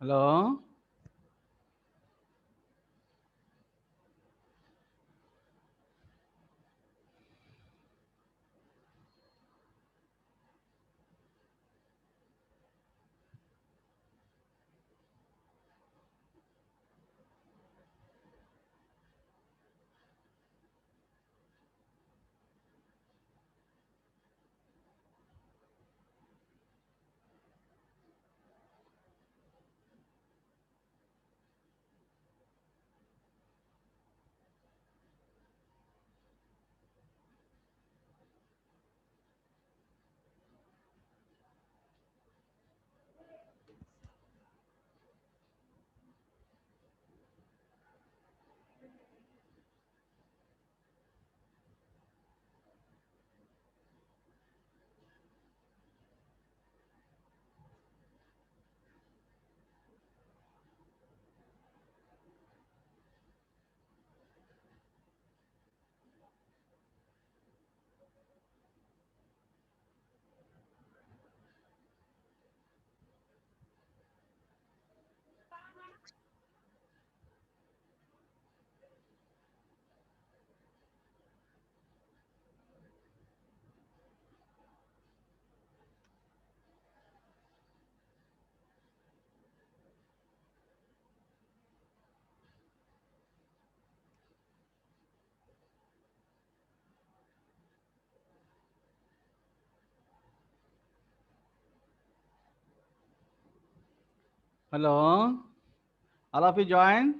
Hello. Hello. All of you join.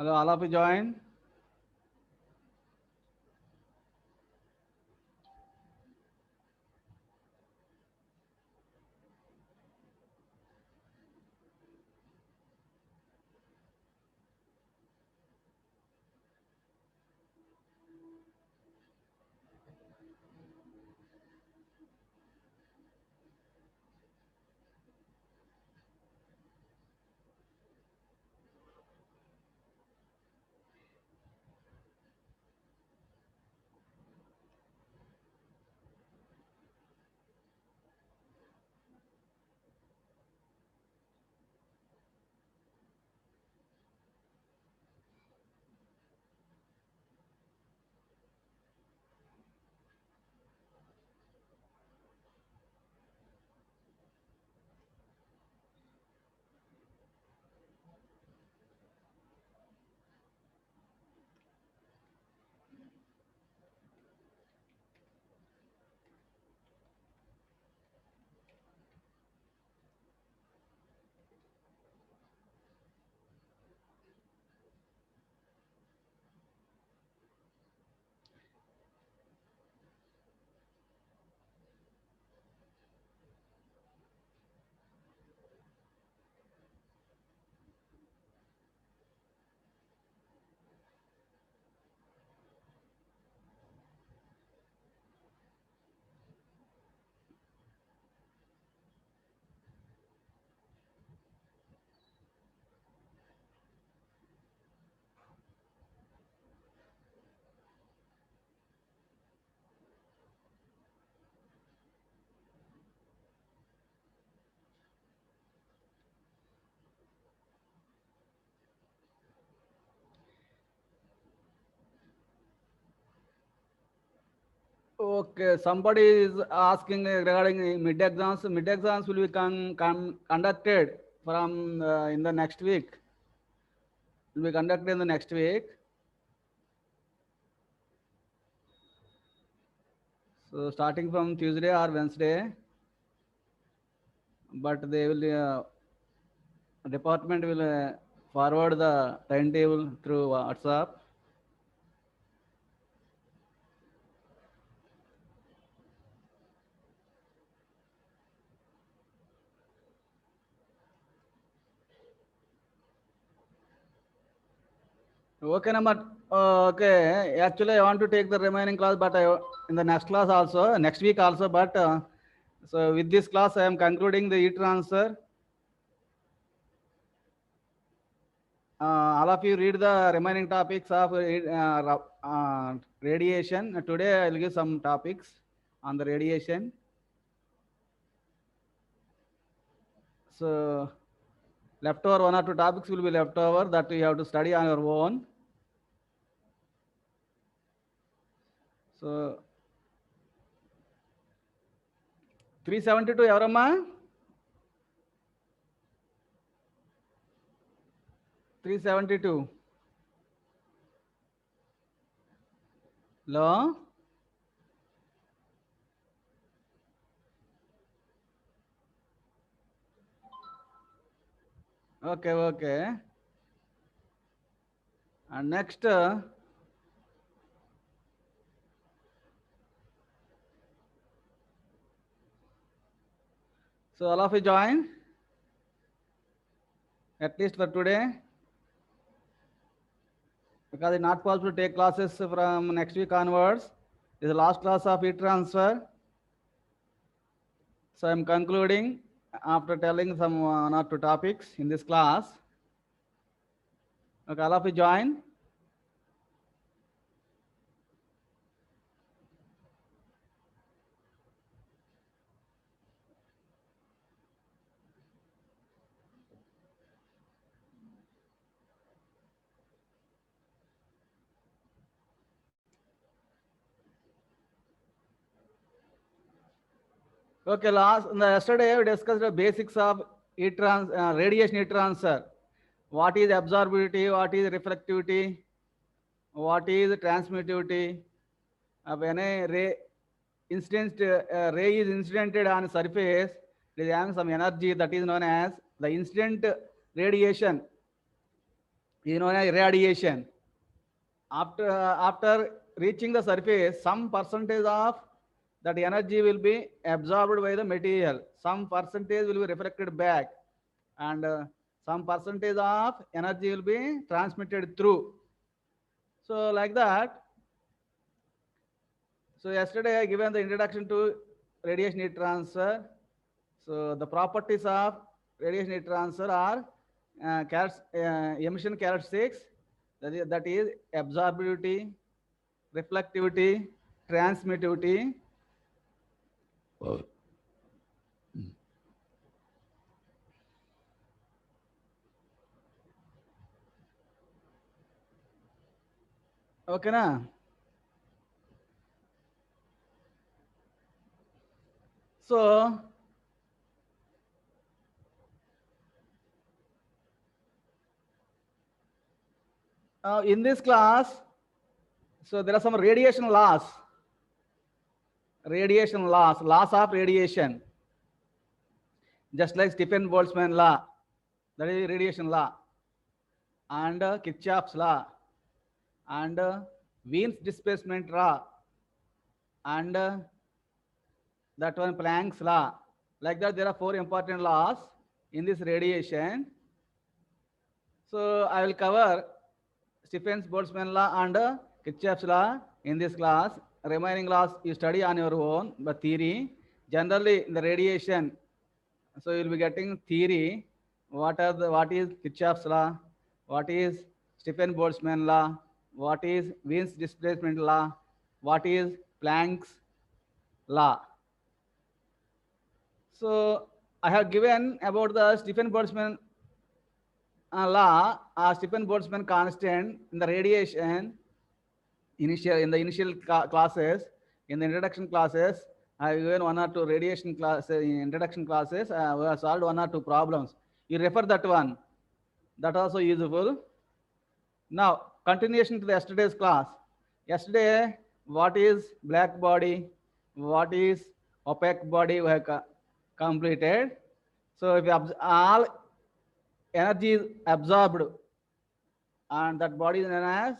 Hello, all of you join. Okay, somebody is asking regarding mid exams. Mid exams will be conducted from in the next week. Will be conducted in the next week. So starting from Tuesday or Wednesday, but they will department will forward the timetable through WhatsApp. Okay, number. Okay, actually, I want to take the remaining class, but in the next class also, next week also. But so with this class, I am concluding the e-transfer. All of you read the remaining topics of radiation. Today, I will give some topics on the radiation. So leftover 1 or 2 topics will be left over that you have to study on your own. So 372 ఎవరమ్మా? 372 లో okay. And next so all of you join at least for today, because it's not possible to take classes from next week onwards. This is the last class of e-transfer. So I'm concluding after telling some 1 or 2 topics in this class. Okay, all of you join. Okay, yesterday we discussed the basics of radiation e-transfer. What is absorptivity? What is reflectivity? What is transmittivity? When a ray ray is incidented on a surface, it is having some energy that is known as the incident radiation. Is known as radiation. After reaching the surface, some percentage of that energy will be absorbed by the material. Some percentage will be reflected back, and some percentage of energy will be transmitted through. So like that. So yesterday I given the introduction to radiation heat transfer. So the properties of radiation heat transfer are emission characteristics, that is absorptivity, reflectivity, transmittivity. Okay, na? So in this class, so there are some radiation laws. Laws of radiation. Just like Stephen Boltzmann law, that is radiation law, and Kirchhoff's law, and Wien's displacement law, and that one Planck's law. Like that, there are 4 important laws in this radiation. So I will cover Stephen's Boltzmann law and Kirchhoff's law in this class. Remaining laws you study on your own, but theory. Generally, in the radiation, so you'll be getting theory. What is Kirchhoff's law? What is Stephen Boltzmann law? What is Wien's displacement law? What is Planck's law? So I have given about the Stephen Boltzmann law, Stephen Boltzmann constant in the radiation in the initial classes, in the introduction classes. I have given 1 or 2 radiation classes in introduction classes. We have solved 1 or 2 problems. You refer that one. That also useful. Now, continuation to the yesterday's class. Yesterday, what is black body? What is opaque body? We have completed. So if all energy is absorbed, and that body is known as,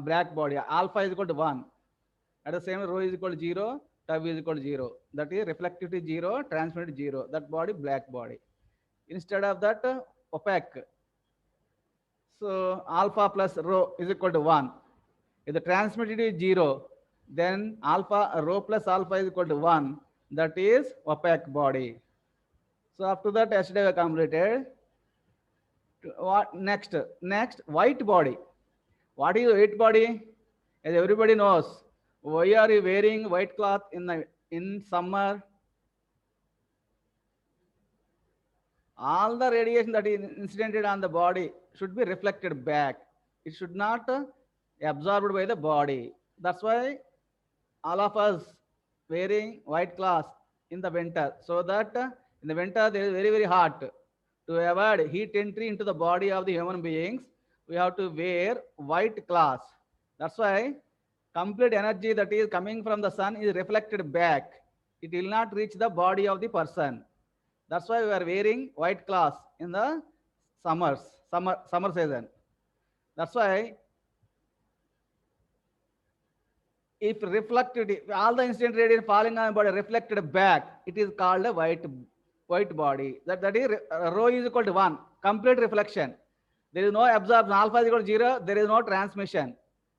black body. Alpha is equal to 1. At the same, rho is equal to 0, tau is equal to 0. That is reflectivity 0, transmitted 0. That body, black body. instead of that opaque. So alpha plus rho is equal to 1. If the transmittivity is 0, then alpha rho plus alpha is equal to 1. That is opaque body. So up to that yesterday we completed. What next? Next, white body. What is white body? As everybody knows, why are you wearing white cloth in summer? All the radiation that is incidented on the body should be reflected back. It should not absorbed by the body. That's why all of us wearing white cloth in the winter, so that in the winter there is very, very hot. To avoid heat entry into the body of the human beings, we have to wear white cloth. That's why complete energy that is coming from the sun is reflected back. It will not reach the body of the person. That's why we are wearing white cloth in the summer season. That's why if reflected, all the incident radiation falling on the body reflected back, it is called a white body. That is rho is equal to 1, complete reflection. There is no absorption. Alpha is equal to 0. There is no transmission.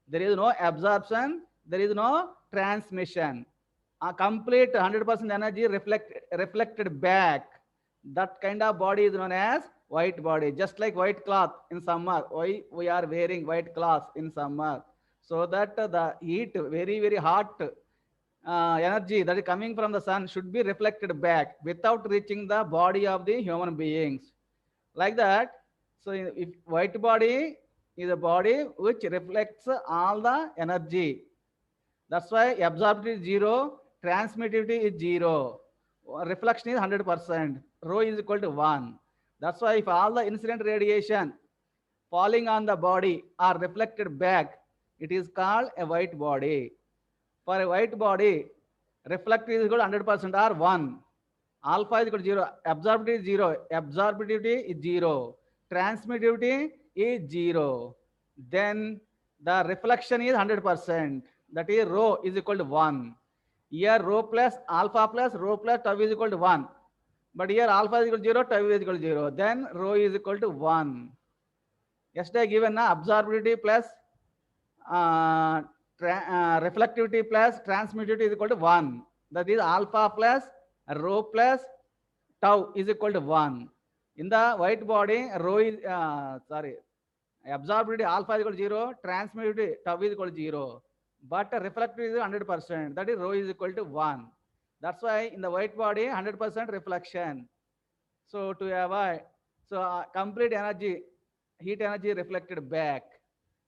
There is no absorption. There is no transmission. A complete 100% energy reflected back. That kind of body is known as white body. Just like white cloth in summer. Why we are wearing white cloth in summer? So that the heat, very, very hot energy that is coming from the sun should be reflected back without reaching the body of the human beings. Like that. So if white body is a body which reflects all the energy. That's why absorptivity is 0, transmittivity is 0, reflection is 100%, rho is equal to 1. That's why if all the incident radiation falling on the body are reflected back, it is called a white body. For a white body, reflective is equal to 100% or 1. Alpha is equal to 0, absorptivity is 0, absorptivity is 0, transmittivity is 0. Then the reflection is 100%. That is rho is equal to 1. Here rho plus alpha plus rho plus tau is equal to 1. But here alpha is equal to 0, tau is equal to 0. Then rho is equal to 1. Yesterday given absorptivity plus reflectivity plus transmittivity is equal to 1. That is alpha plus rho plus tau is equal to 1. In the white body, rho is, absorptivity alpha is equal to 0, transmittivity tau is equal to 0. But reflectivity is 100%. That is rho is equal to 1. That's why in the white body, 100% reflection. So to avoid, complete energy, heat energy reflected back.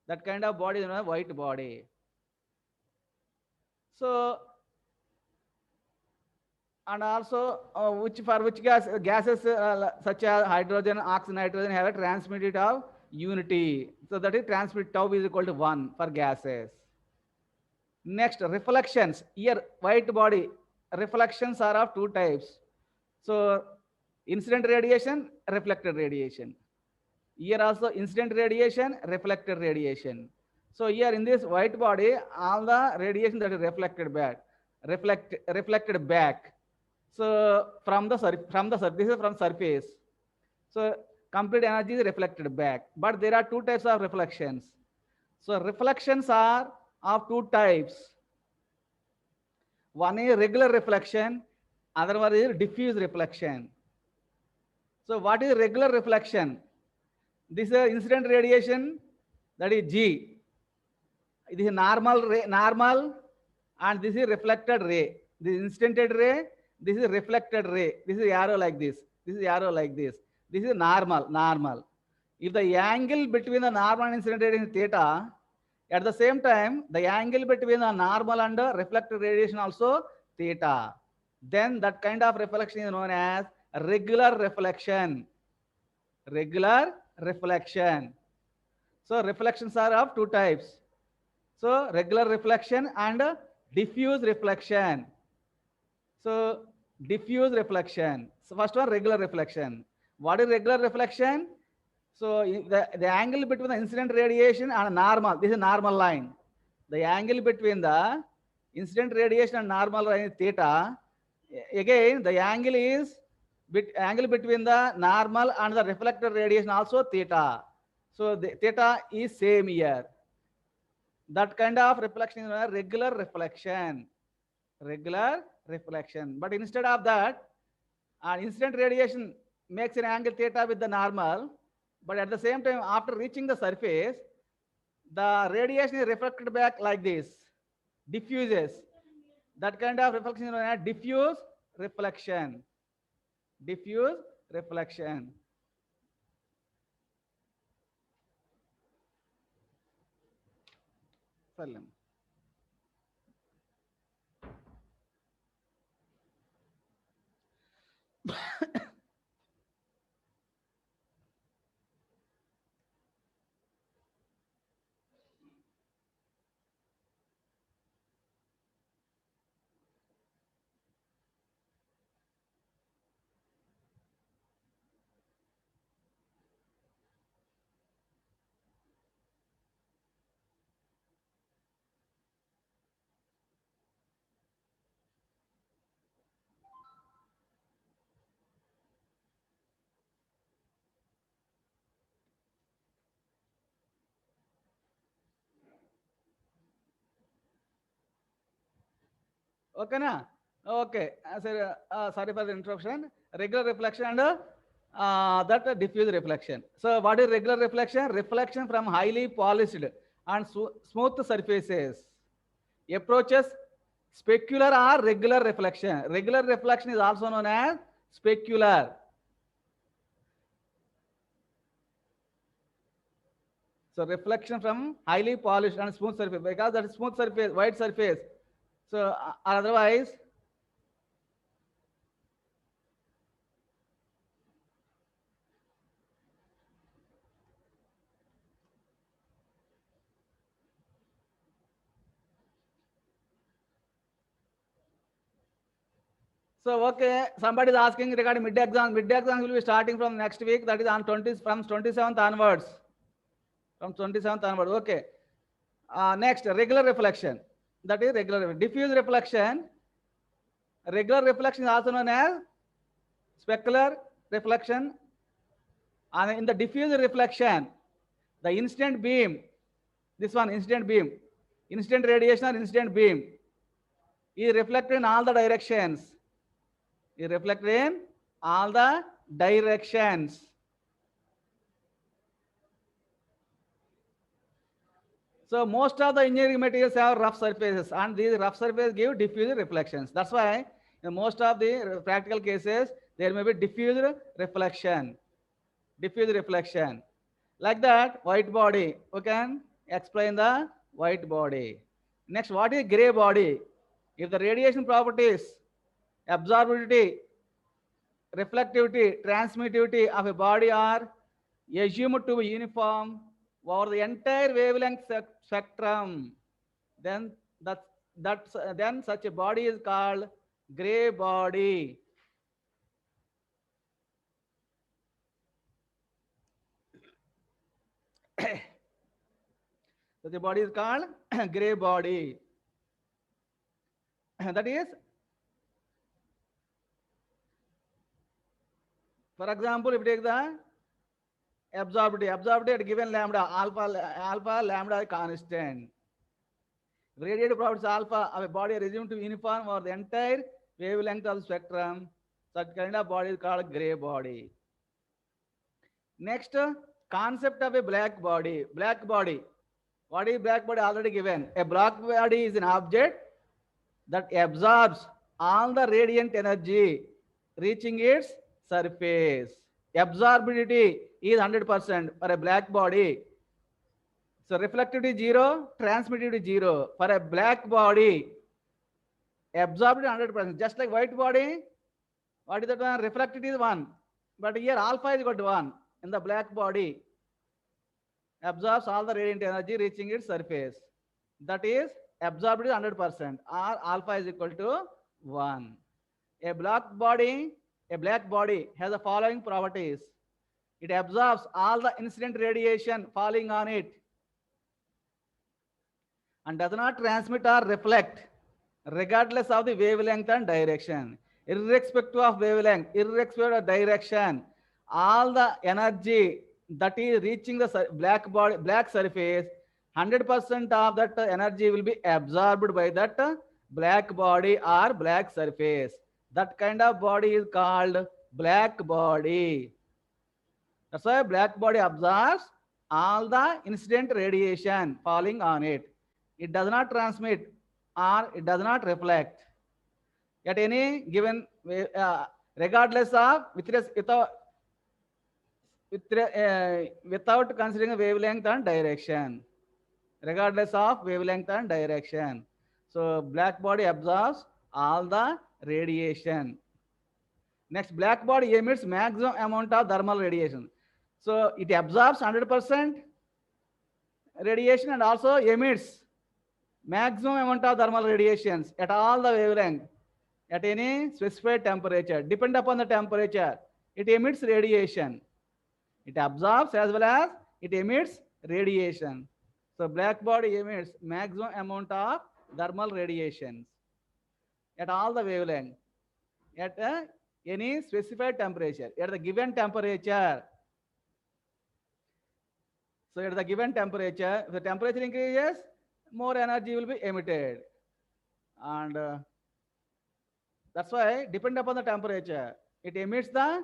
That kind of body is a white body. So, and also which gases such as hydrogen, oxygen, nitrogen have a transmittivity of unity. So that is transmit tau is equal to 1 for gases. Next, reflections. Here, white body reflections are of two types. So, incident radiation, reflected radiation. Here also incident radiation, reflected radiation. So here in this white body, all the radiation that is reflected back. So from the surface. So complete energy is reflected back. But there are two types of reflections. So reflections are of two types. One is regular reflection, other one is diffuse reflection. So what is regular reflection? This is incident radiation, that is G. This is normal, and this is reflected ray. This is incidented ray, this is reflected ray. This is arrow like this. This is arrow like this. This is normal. If the angle between the normal and incident radiation is theta, at the same time, the angle between the normal and the reflected radiation also theta. Then that kind of reflection is known as regular reflection. Regular reflection. So reflections are of two types. So regular reflection and diffuse reflection. So diffuse reflection. So first one, regular reflection. What is regular reflection? So the angle between the incident radiation and normal, this is normal line. The angle between the incident radiation and normal line is theta. Again, the angle is angle between the normal and the reflected radiation also theta. So the theta is same here. That kind of reflection is a regular reflection. Regular reflection. But instead of that, incident radiation makes an angle theta with the normal. But at the same time, after reaching the surface, the radiation is reflected back like this, diffuses. That kind of reflection is known as diffuse reflection. Diffuse reflection. Salam. Okay, na? Okay. Sorry for the interruption. Regular reflection and that diffuse reflection. So, what is regular reflection? Reflection from highly polished and smooth surfaces. Approaches specular or regular reflection. Regular reflection is also known as specular. So, reflection from highly polished and smooth surface, because that is smooth surface, white surface. So, otherwise, so, okay, somebody is asking regarding mid exams. Mid exams will be starting from next week. That is on 20, from 27th onwards. From 27th onwards. Okay. Next, regular reflection. That is regular. Diffuse reflection. Regular reflection is also known as specular reflection. And in the diffuse reflection, the incident beam, this one, incident beam, incident radiation or incident beam, is reflected in all the directions. Is reflected in all the directions. So most of the engineering materials have rough surfaces, and these rough surfaces give diffuse reflections. That's why in most of the practical cases, there may be diffuse reflection. Diffuse reflection. Like that, white body. We can explain the white body. Next, what is gray body? If the radiation properties, absorptivity, reflectivity, transmittivity of a body are assumed to be uniform over the entire wavelength spectrum, then then such a body is called gray body. So the body is called gray body. That is, for example, if you take the absorptivity at given lambda, alpha lambda constant. Radiative properties alpha of a body are assumed to be uniform over the entire wavelength of the spectrum. Such kind of body is called gray body. Next, concept of a black body. Black body. What is black body? Already given. A black body is an object that absorbs all the radiant energy reaching its surface. Absorbability is 100% for a black body. So reflectivity 0, transmittivity 0. For a black body, absorbed 100%. Just like white body, what is that one? Reflectivity is 1. But here alpha is equal to 1. In the black body, absorbs all the radiant energy reaching its surface. That is absorbed 100%. Or alpha is equal to 1. A black body has the following properties. It absorbs all the incident radiation falling on it and does not transmit or reflect regardless of the wavelength and direction. irrespective of wavelength, irrespective of direction, all the energy that is reaching the black body, black surface, 100% of that energy will be absorbed by that black body or black surface. That kind of body is called black body. That's why black body absorbs all the incident radiation falling on it. It does not transmit or it does not reflect at any given regardless of without considering wavelength and direction, regardless of wavelength and direction. So black body absorbs all the radiation. Next, black body emits maximum amount of thermal radiation. So it absorbs 100% radiation and also emits maximum amount of thermal radiations at all the wavelength at any specified temperature. Depend upon the temperature, it emits radiation. It absorbs as well as it emits radiation. So black body emits maximum amount of thermal radiations at all the wavelength at any specified temperature. At the given temperature, so at the given temperature, if the temperature increases, more energy will be emitted. And that's why, depend upon the temperature, it emits the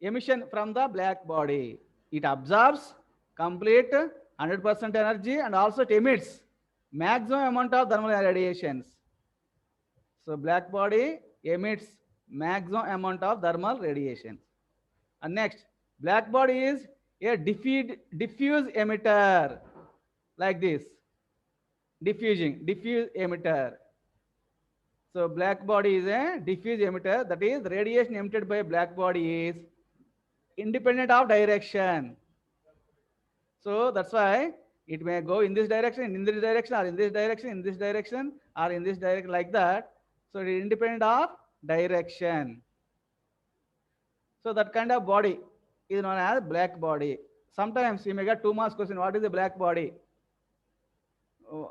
emission from the black body. It absorbs complete 100% energy and also it emits maximum amount of thermal radiations. So black body emits maximum amount of thermal radiations. And next, black body is a diffuse emitter, like this, diffuse emitter. So black body is a diffuse emitter, that is the radiation emitted by black body is independent of direction. So that's why it may go in this direction, in this direction, or in this direction, in this direction, or in this direction, like that. So it is independent of direction. So that kind of body is known as black body. Sometimes you may get 2 marks question, what is the black body?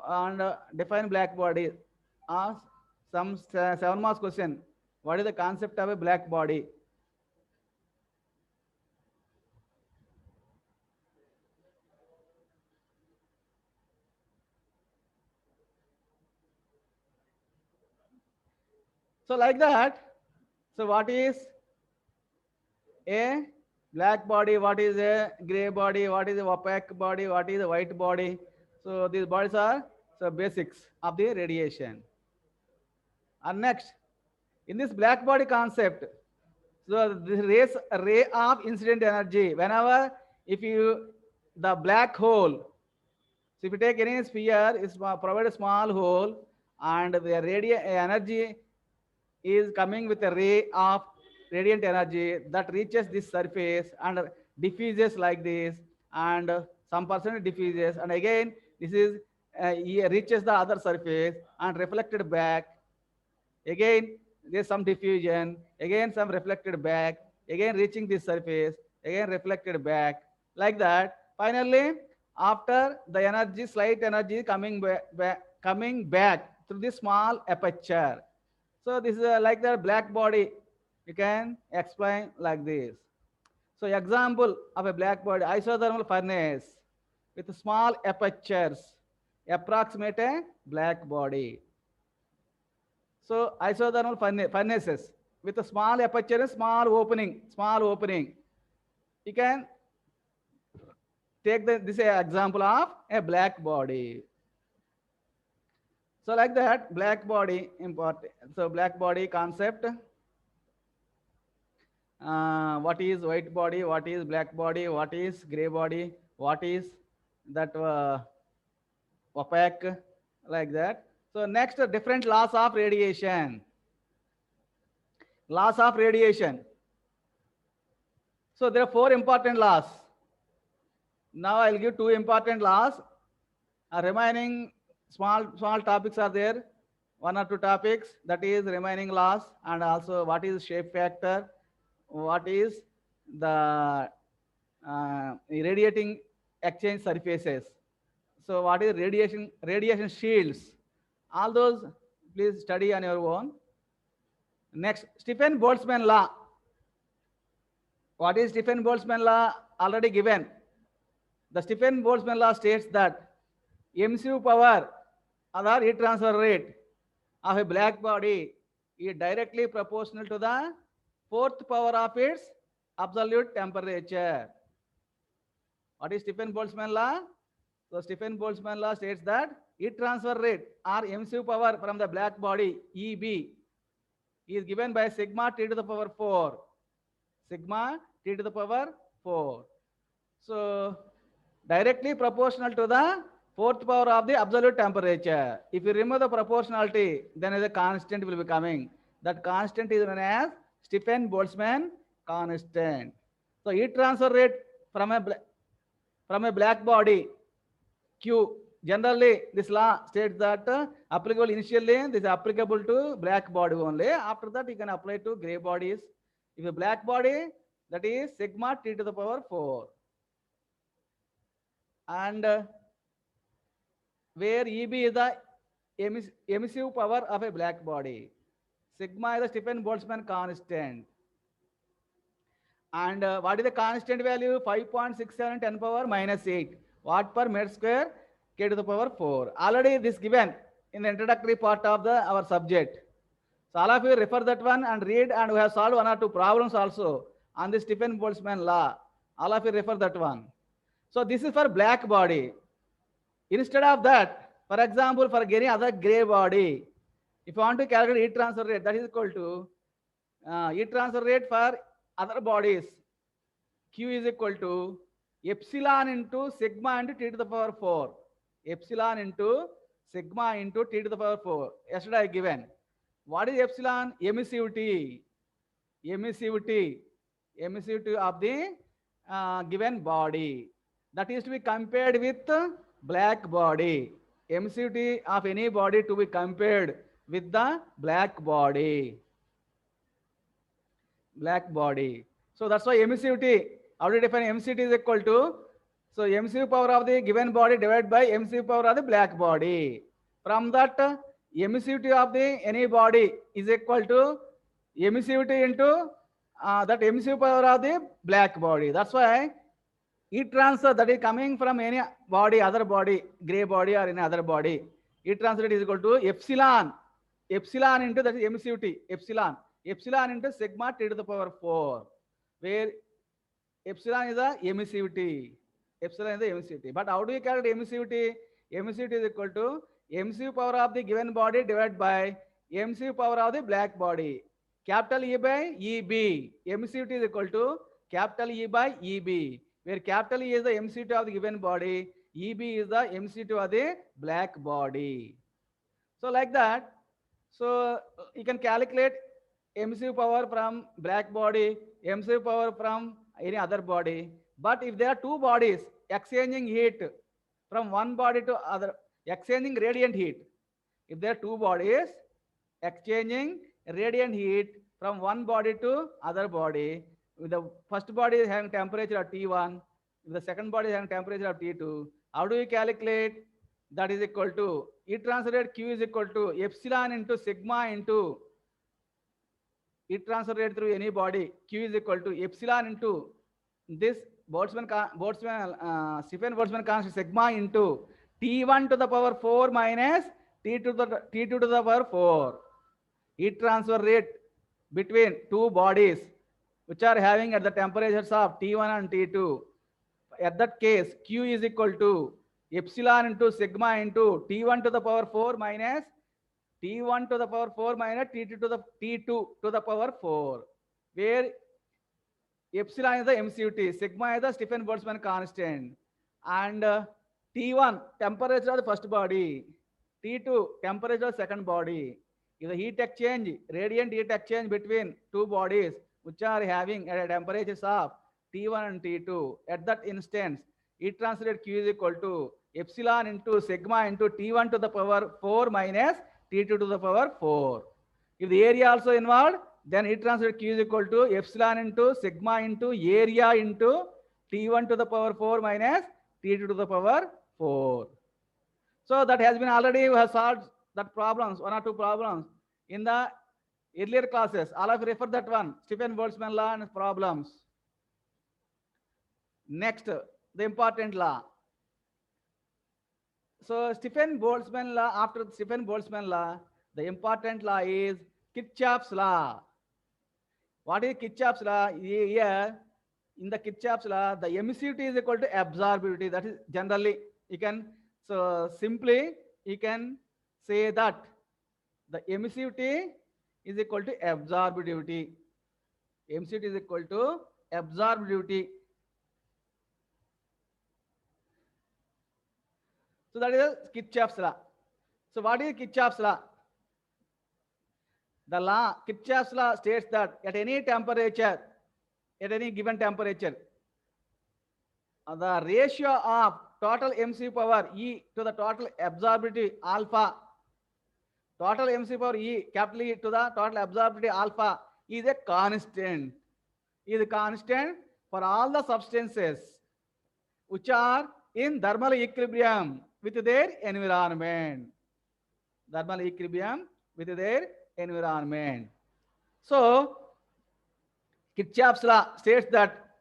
And define black body. Some 7 marks question, what is the concept of a black body? So like that, so what is a black body, what is a gray body, what is a opaque body, what is a white body? So these bodies are so basics of the radiation. And next, in this black body concept, so the ray of incident energy, whenever if you the black hole, so if you take any sphere, it provide a small hole and the radiant energy is coming with a ray of radiant energy that reaches this surface and diffuses like this, and some percent diffuses, and again this is reaches the other surface and reflected back. Again there's some diffusion, again some reflected back, again reaching this surface, again reflected back, like that. Finally, after the energy, slight energy coming back through this small aperture. So this is like the black body. You can explain like this. So example of a black body, isothermal furnace with small apertures approximate a black body. So isothermal furnaces with a small aperture and small opening. You can take this example of a black body. So like that, black body important. So black body concept. What is white body? What is black body? What is gray body? What is that opaque? Like that. So next, different laws of radiation. Laws of radiation. So there are 4 important laws. Now I'll give 2 important laws. Remaining small topics are there. 1 or 2 topics, that is remaining laws, and also what is shape factor, what is the radiating exchange surfaces. So what is radiation shields. All those please study on your own. Next, Stephen-Boltzmann law. What is Stephen-Boltzmann law? Already given. The Stephen-Boltzmann law states that MCU power or heat transfer rate of a black body is directly proportional to the fourth power of its absolute temperature. What is Stephen-Boltzmann law? So Stephen-Boltzmann law states that heat transfer rate or MCU power from the black body EB is given by sigma T to the power 4. Sigma T to the power 4. So directly proportional to the fourth power of the absolute temperature. If you remove the proportionality, then a constant will be coming. That constant is known as Stephen-Boltzmann constant. So heat transfer rate from a black body Q. Generally, this law states that applicable initially, this is applicable to black body only. After that, you can apply to gray bodies. If a black body, that is sigma T to the power 4. And where EB is the emissive power of a black body. Sigma is the Stephen-Boltzmann constant. And what is the constant value? 5.67 10 power minus 8 watt per meter square K to the power 4. Already this given in the introductory part of our subject. So all of you refer that one and read, and we have solved one or two problems also on the Stephen-Boltzmann law. All of you refer that one. So this is for black body. Instead of that, for example, for any other gray body, if you want to calculate heat transfer rate, that is equal to heat transfer rate for other bodies. Q is equal to epsilon into sigma into T to the power 4. Epsilon into sigma into T to the power 4. Yesterday I given. What is epsilon? Emissivity. Emissivity of the given body. That is to be compared with black body. Emissivity of any body to be compared with the black body. Black body. So that's why emissivity, how to define emissivity is equal to, so emissive power of the given body divided by emissive power of the black body. From that, emissivity of the any body is equal to emissivity into that emissive power of the black body. That's why heat transfer that is coming from any body, other body, gray body or any other body, heat transfer is equal to epsilon. Epsilon into that is emissivity. Epsilon into sigma T to the power 4, where epsilon is the emissivity. Epsilon is the emissivity. But how do you calculate emissivity? Emissivity is equal to emissive power of the given body divided by emissive power of the black body. Capital E by EB. Emissivity is equal to capital E by EB, where capital E is the emissivity of the given body, EB is the emissivity of the black body. So like that, so you can calculate emissive power from black body, emissive power from any other body. But if there are two bodies exchanging heat from one body to other, exchanging radiant heat, if there are two bodies exchanging radiant heat from one body to other body, if the first body is having temperature of T1, if the second body is having temperature of T2, how do you calculate? That is equal to heat transfer rate Q is equal to epsilon into sigma into heat transfer rate through any body. Q is equal to epsilon into this Stephen-Boltzmann constant sigma into T1 to the power 4 minus T2 to the power 4. Heat transfer rate between two bodies which are having at the temperatures of T1 and T2. At that case, Q is equal to epsilon into sigma into T1 to the power 4 minus T1 to the power 4 minus T2 to the power 4, where epsilon is the emissivity, sigma is the Stephen-Boltzmann constant, and T1 temperature of the first body, T2 temperature of the second body. Is a heat exchange, radiant heat exchange between two bodies which are having at temperatures of T1 and T2. At that instance, heat transfer rate Q is equal to epsilon into sigma into T1 to the power 4 minus T2 to the power 4. If the area also involved, then heat transfer rate Q is equal to epsilon into sigma into area into T1 to the power 4 minus T2 to the power 4. So that has been already, we have solved that problems, one or two problems in the Earlier classes, all of you refer that one, Stephen Boltzmann law and problems. Next, the important law. So Stephen Boltzmann law, after Stephen Boltzmann law, the important law is Kirchhoff's law. What is Kirchhoff's law? Here, in the Kirchhoff's law, the emissivity is equal to absorptivity. That is generally, you can, so simply, you can say that the emissivity is equal to absorptivity. Emissivity is equal to absorptivity. So that is Kirchhoff's law. So what is Kirchhoff's law? The law, Kirchhoff's law states that at any temperature, at any given temperature, the ratio of total MC power E to the total absorptivity alpha, total MC power E, capital E to the total absorptivity alpha is a constant. Is a constant for all the substances which are in thermal equilibrium with their environment. Thermal equilibrium with their environment. So, Kirchhoff's law states that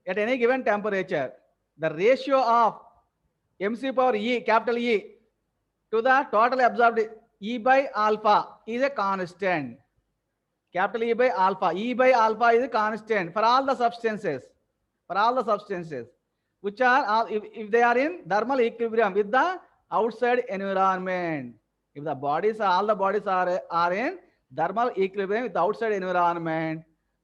at any given temperature, the ratio of MC power E, capital E, to the total absorbed E by alpha is a constant. Capital E by alpha. E by alpha is a constant for all the substances. For all the substances, which are, if they are in thermal equilibrium with the outside environment. If the bodies, all the bodies are in thermal equilibrium with the outside environment,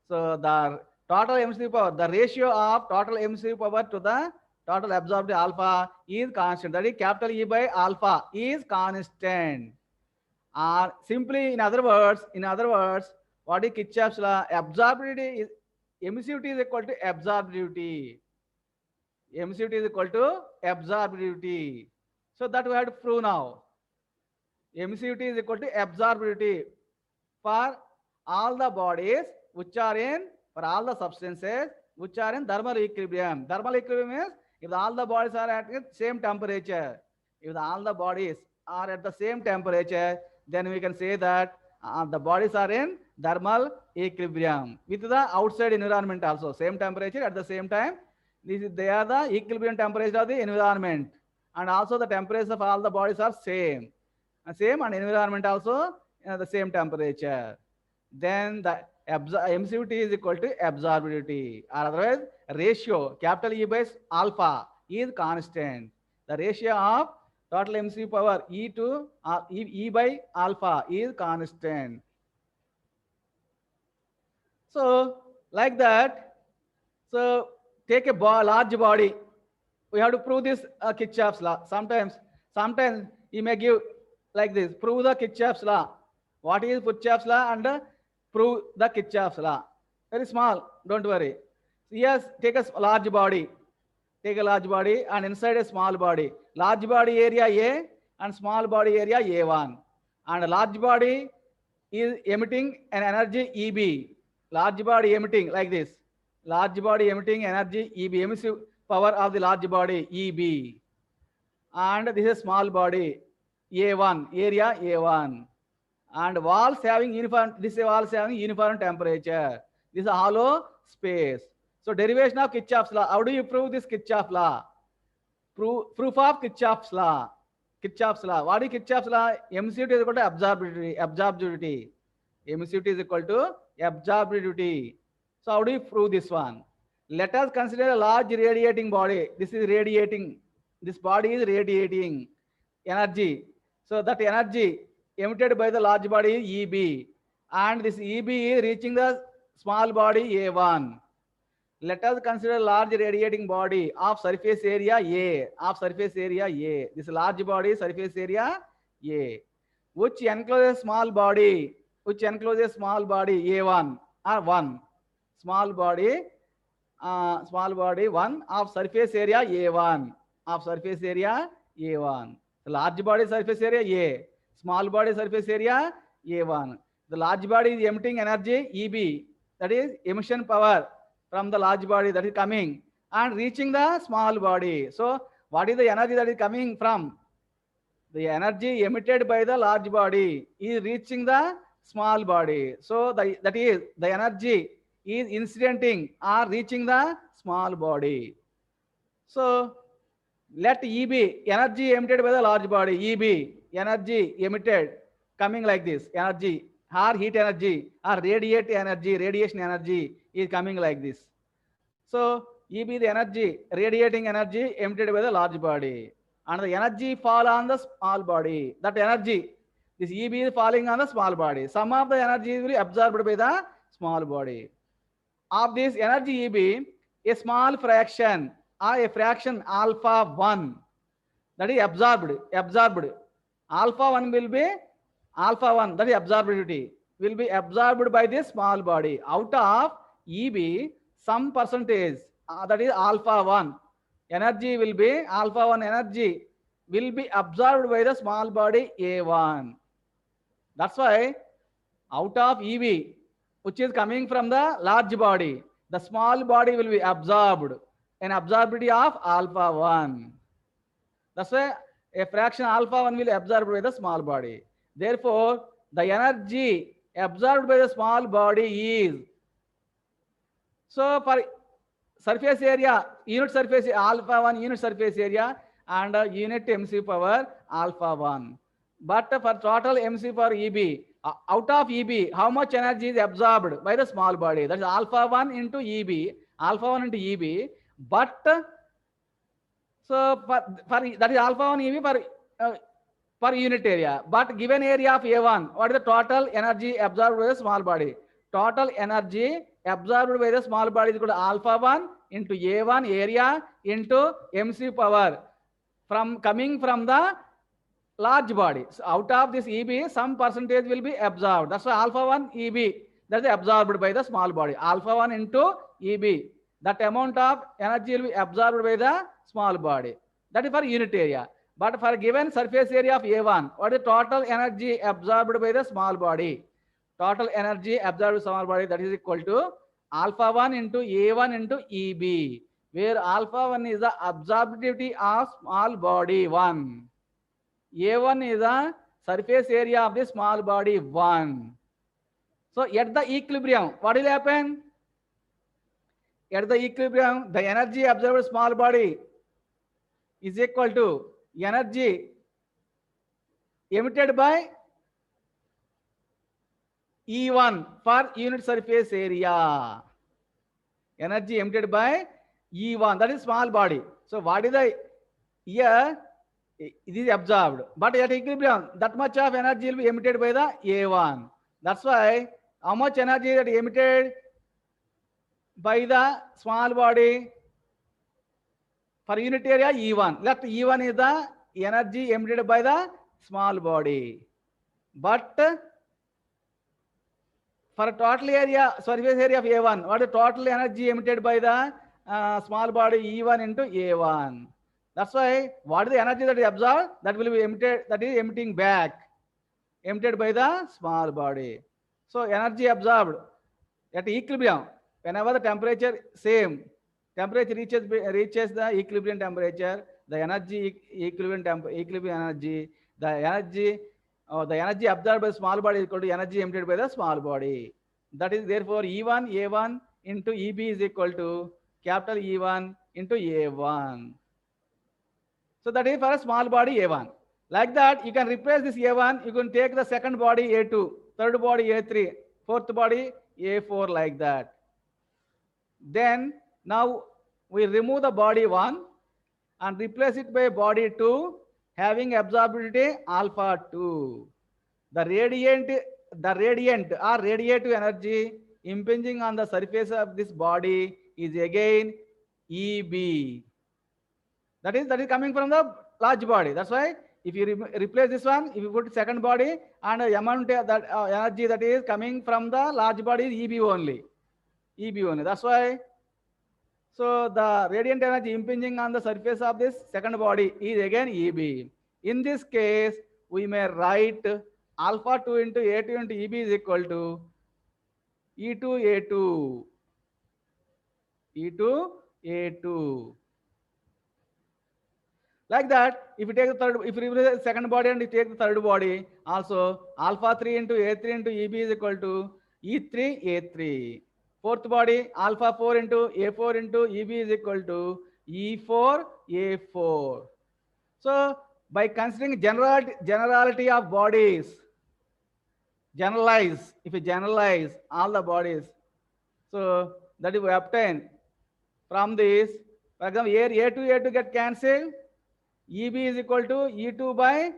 so the total MC power, the ratio of total MC power to the total absorbed alpha is constant. That is capital E by alpha is constant. Or simply, in other words, what is Kirchhoff's law? Absorptivity is, emissivity is equal to absorptivity. Emissivity is equal to absorptivity. So that we have to prove now. Emissivity is equal to absorptivity for all the bodies which are in, for all the substances which are in thermal equilibrium. Thermal equilibrium means if all the bodies are at the same temperature, if all the bodies are at the same temperature, then we can say that the bodies are in thermal equilibrium with the outside environment also. Same temperature at the same time. They are the equilibrium temperature of the environment. And also the temperature of all the bodies are same. Same, and environment also the same temperature. Then the emissivity is equal to absorptivity, or otherwise ratio capital E by alpha is constant. The ratio of total MC power E to E by alpha is constant. So like that, so take a large body. We have to prove this Kirchhoff's law. Sometimes you may give like this: prove the Kirchhoff's law. What is Kirchhoff's law and prove the Kirchhoff's law? Very small, don't worry. Yes, take a large body. Take a large body and inside a small body. Large body area A and small body area A1. And a large body is emitting an energy EB. Large body emitting like this. Large body emitting energy EB, emissive power of the large body EB. And this is small body A1, area A1. And walls having uniform, this is walls having uniform temperature. This is a hollow space. So derivation of Kirchhoff's law. How do you prove this Kirchhoff's law? Proof of Kirchhoff's law. Kirchhoff's law. What is Kirchhoff's law? Emissivity is equal to absorptivity. Emissivity is equal to absorptivity. So how do you prove this one? Let us consider a large radiating body. This is radiating. This body is radiating energy. So that energy emitted by the large body is EB. And this EB is reaching the small body A1. Let us consider a large radiating body of surface area A. This large body surface area A, which encloses small body A1 or 1. Small body 1 of surface area A1. The large body surface area A, small body surface area A1. The large body is emitting energy EB, that is emission power from the large body that is coming and reaching the small body. So what is the energy that is coming from? The energy emitted by the large body is reaching the small body. So that is the energy is incidenting or reaching the small body. So let EB, energy emitted by the large body, EB, energy emitted, coming like this, energy, or heat energy, or radiation energy is coming like this. So EB, the energy, radiating energy emitted by the large body. And the energy fall on the small body. That energy, this EB is falling on the small body. Some of the energy will be absorbed by the small body. Of this energy EB, a small fraction or a fraction alpha 1, that is absorbed. Alpha 1 will be alpha 1, that is absorptivity, will be absorbed by this small body. Out of EB, some percentage, that is alpha 1, energy will be alpha 1 energy will be absorbed by the small body A1. That's why out of EB, which is coming from the large body, the small body will be absorbed, an absorptivity of alpha 1. That's why a fraction alpha 1 will be absorbed by the small body. Therefore, the energy absorbed by the small body is, so for surface area, unit surface alpha 1 unit surface area and unit MC power alpha 1. But for total MC for EB, out of EB, how much energy is absorbed by the small body? That is alpha 1 into EB, alpha 1 into EB. But so for that is alpha 1 EB per unit area. But given area of A1, what is the total energy absorbed by the small body? Total energy absorbed by the small body is equal to alpha 1 into A1 area into MC power coming from the large body. So out of this EB, some percentage will be absorbed. That's why alpha 1 EB, that is absorbed by the small body. Alpha 1 into EB, that amount of energy will be absorbed by the small body. That is for unit area. But for given surface area of A1, what is total energy absorbed by the small body? Total energy absorbed by small body, that is equal to alpha 1 into A1 into EB, where alpha 1 is the absorptivity of small body 1. A1 is the surface area of the small body 1. So at the equilibrium, what will happen? At the equilibrium, the energy absorbed by small body is equal to energy emitted by E1 for unit surface area. Energy emitted by E1, that is small body. So what is the here? It is absorbed. But at equilibrium, that much of energy will be emitted by the A1. That's why how much energy that is emitted by the small body for unit area E1. Let E1 is the energy emitted by the small body. But for total area, surface area of A1, what is the total energy emitted by the small body E1 into A1? That's why what is the energy that is absorbed, that will be emitted, that is emitting back, emitted by the small body. So energy absorbed at equilibrium, whenever the temperature same, temperature reaches the equilibrium temperature, the energy equilibrium energy, the energy absorbed by the small body is equal to energy emitted by the small body. That is therefore E1 A1 into EB is equal to capital E1 into A1. So that is for a small body A1. Like that, you can replace this A1, you can take the second body A2, third body A3, fourth body A4 like that. Then now we remove the body 1 and replace it by body 2 having absorptivity alpha 2. The radiant or radiative energy impinging on the surface of this body is again EB. That is coming from the large body. That's why if you replace this one, if you put second body and amount of that energy that is coming from the large body is EB only. EB only. That's why. So the radiant energy impinging on the surface of this second body is again EB. In this case, we may write alpha 2 into A2 into EB is equal to E2 A2. E2 A2. Like that, if you take the third, if you remove the second body and you take the third body, also alpha 3 into A3 into EB is equal to E3 A3. Fourth body, alpha 4 into A4 into EB is equal to E4 A4. So by considering generality of bodies, if you generalize all the bodies, so that you obtain from this, for example, here A2 get cancelled, EB is equal to E2 by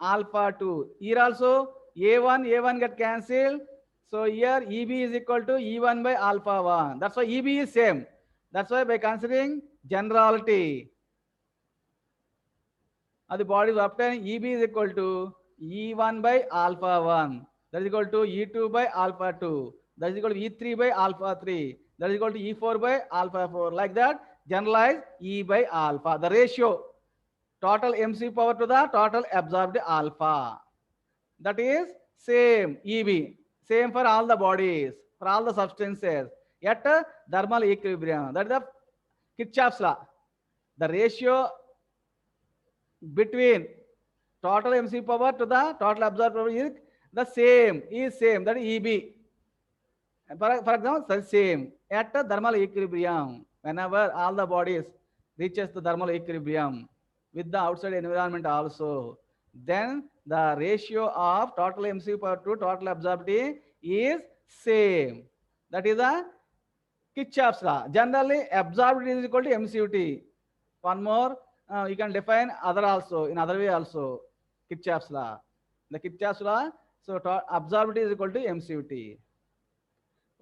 alpha 2. Here also A1 get cancelled. So here EB is equal to E1 by alpha 1. That's why EB is same. That's why by considering generality of the bodies obtained, EB is equal to E1 by alpha 1. That is equal to E2 by alpha 2. That is equal to E3 by alpha 3. That is equal to E4 by alpha 4. Like that, generalize E by alpha. The ratio total MC power to the total absorbed alpha. That is same EB, same for all the bodies, for all the substances at thermal equilibrium. That is the Kirchhoff's law. The ratio between total MC power to the total absorbed power is the same, that is EB. For example, the same at the thermal equilibrium. Whenever all the bodies reaches the thermal equilibrium with the outside environment also, then the ratio of total MC power to total absorptivity is same. That is the Kirchhoff's law. Generally, absorptivity is equal to MCUT. One more, you can define other also, in other way also, Kirchhoff's law. The Kirchhoff's law, so absorptivity is equal to MCUT.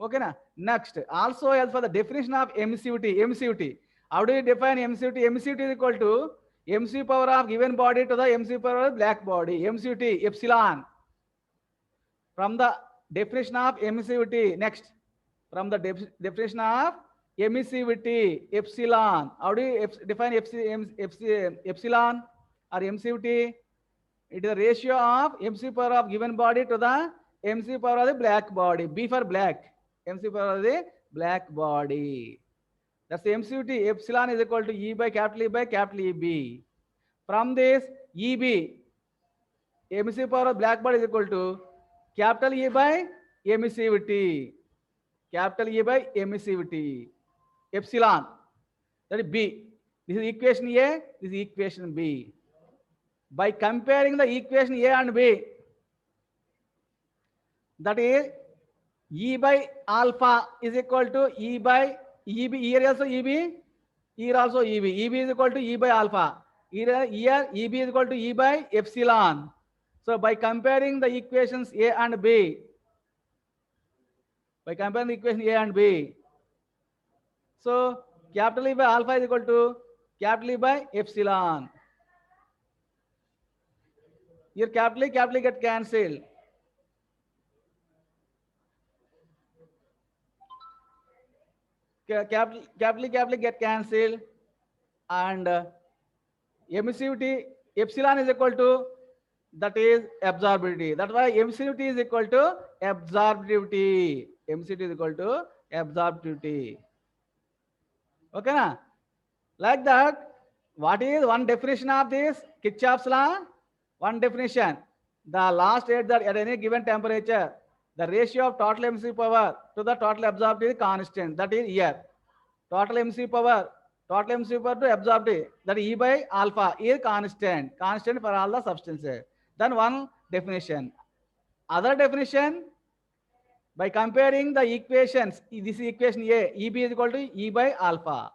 Okay, na? Next, also as for the definition of MCUT. How do you define MCUT? MCUT is equal to MC power of given body to the MC power of black body. MCUT, epsilon. From the definition of emissivity, next, from the definition of emissivity, epsilon. How do you define epsilon or emissivity? It is the ratio of MC power of given body to the MC power of the black body. B for black. MC power of the black body. That's the MCUT. Epsilon is equal to E by capital EB. From this EB, MC power of black body is equal to capital E by emissivity. Capital E by emissivity. Epsilon. That is B. This is equation A. This is equation B. By comparing the equation A and B, that is E by alpha is equal to E by EB. Here also EB. Here also EB. EB is equal to E by alpha. Here EB is equal to E by epsilon. So by comparing the equations A and B, so capital E by alpha is equal to capital E by epsilon. Here capital E get cancelled. Capital E get cancelled, and emissivity epsilon is equal to, that is absorptivity. That's why emissivity is equal to absorptivity. Emissivity is equal to absorptivity. Okay, na? Like that, what is one definition of this Kirchhoff's law? One definition: the law states that at any given temperature, the ratio of total MC power to the total absorptivity is constant. That is here. Total MC power to absorptivity, that is E by alpha, is constant for all the substances. Then one definition. Other definition, by comparing the equations, this is equation A, EB is equal to E by alpha,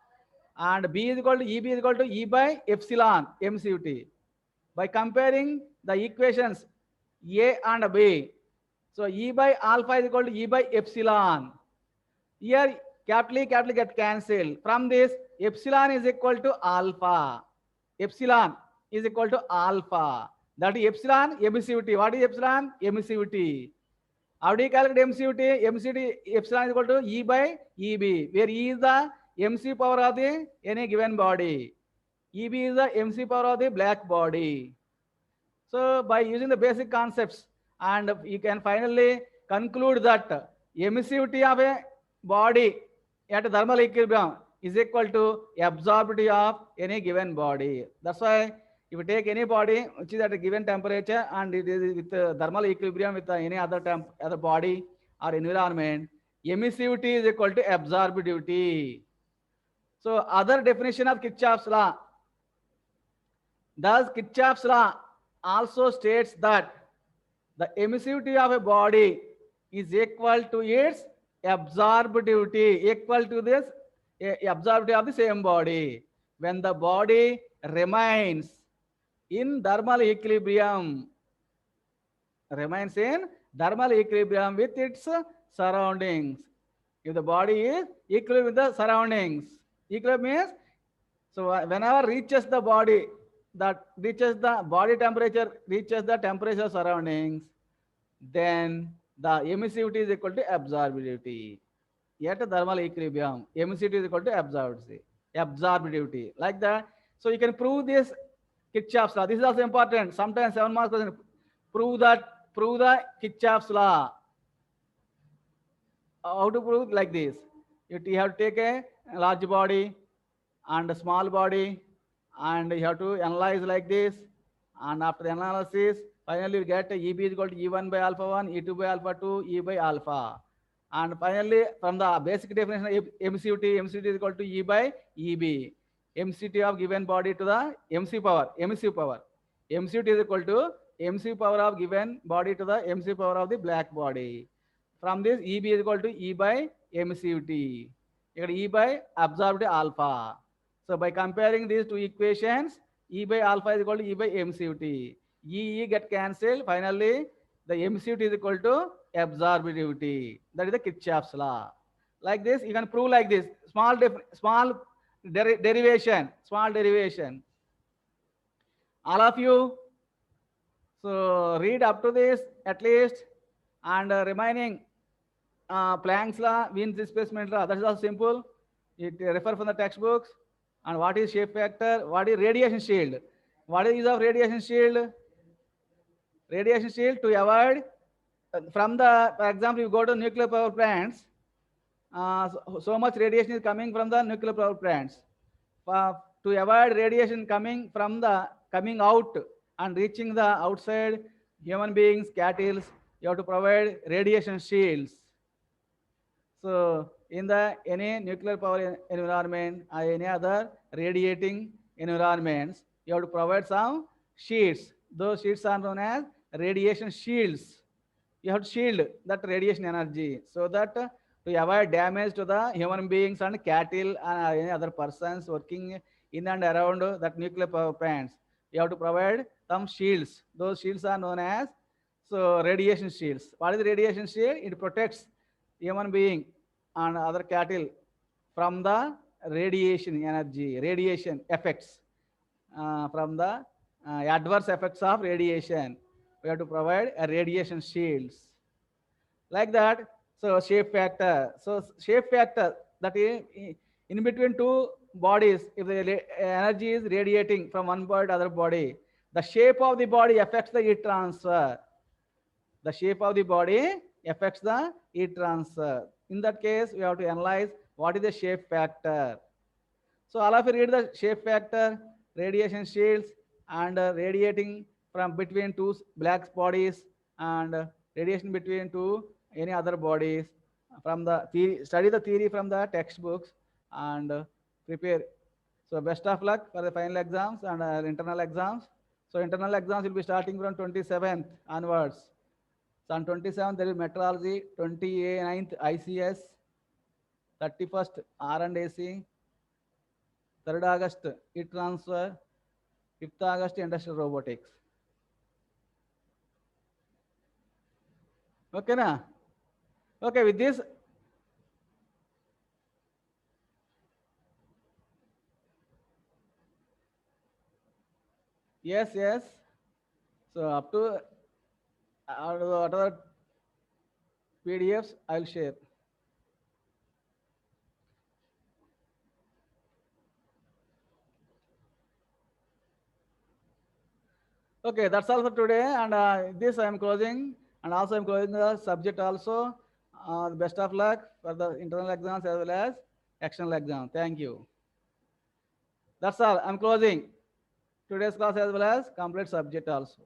and B is equal to EB is equal to E by epsilon, MCUT. By comparing the equations A and B, so E by alpha is equal to E by epsilon. Here capital E get cancelled. From this, epsilon is equal to alpha. Epsilon is equal to alpha. That is epsilon emissivity. What is epsilon? Emissivity. How do you calculate MCUT? MCUT epsilon is equal to E by EB, where E is the MC power of the any given body. EB is the MC power of the black body. So by using the basic concepts, and you can finally conclude that emissivity of a body at thermal equilibrium is equal to absorptivity of any given body. That's why if you take any body which is at a given temperature and it is with thermal equilibrium with any other body or environment, emissivity is equal to absorptivity. So other definition of Kirchhoff's law. Thus Kirchhoff's law also states that the emissivity of a body is equal to its absorptivity, equal to this absorptivity of the same body. When the body remains in thermal equilibrium, with its surroundings. If the body is equilibrium with the surroundings, equilibrium means, so whenever reaches the body, that reaches the body temperature, reaches the temperature surroundings, then the emissivity is equal to absorptivity. At thermal equilibrium, emissivity is equal to absorptivity. Like that. So you can prove this Kirchhoff's law. This is also important. Sometimes 7 marks question. Prove the Kirchhoff's law. How to prove like this? You have to take a large body and a small body, and you have to analyze like this. And after the analysis, finally you get EB is equal to E1 by alpha 1, E2 by alpha 2, E by alpha. And finally, from the basic definition of emissivity is equal to E by EB. Emissivity of given body to the emissive power. Emissivity is equal to emissive power of given body to the emissive power of the black body. From this, EB is equal to E by emissivity. Here E by absorbed alpha. So by comparing these two equations, E by alpha is equal to E by emissivity. E get cancelled. Finally, the emissivity is equal to absorptivity. That is the Kirchhoff's law. Like this, you can prove like this. Small derivation. All of you, so read up to this at least, and remaining Planck's law, Wien's displacement law, that is also simple. It refer from the textbooks. And what is shape factor? What is radiation shield? What is use of radiation shield? Radiation shield to avoid from the, for example, you go to nuclear power plants, so much radiation is coming from the nuclear power plants. To avoid radiation coming out and reaching the outside human beings, cattle, you have to provide radiation shields. So in the any nuclear power environment or any other radiating environments, you have to provide some sheets. Those sheets are known as radiation shields. You have to shield that radiation energy so that to avoid damage to the human beings and cattle and any other persons working in and around that nuclear power plants. You have to provide some shields. Those shields are known as radiation shields. What is the radiation shield? It protects human being and other cattle from the radiation energy, radiation effects, from the adverse effects of radiation. We have to provide a radiation shields. Like that. So shape factor. So shape factor, that is in between two bodies, if the energy is radiating from one body to other body, the shape of the body affects the heat transfer. The shape of the body affects the heat transfer. In that case, we have to analyze what is the shape factor. So all of you read the shape factor, radiation shields, and radiating from between two black bodies, and radiation between two any other bodies. From the theory, study the theory from the textbooks and prepare. So best of luck for the final exams and internal exams. So internal exams will be starting from 27th onwards. So on 27th there is metrology, 29th ICS, 31st R&AC, 3rd August heat transfer, 5th August industrial robotics. Okay, na? Okay, with this, yes. So up to whatever PDFs I'll share. Okay, that's all for today. And this I am closing, and also I'm closing the subject also. Best of luck for the internal exams as well as external exam. Thank you. That's all. I'm closing today's class as well as complete subject also.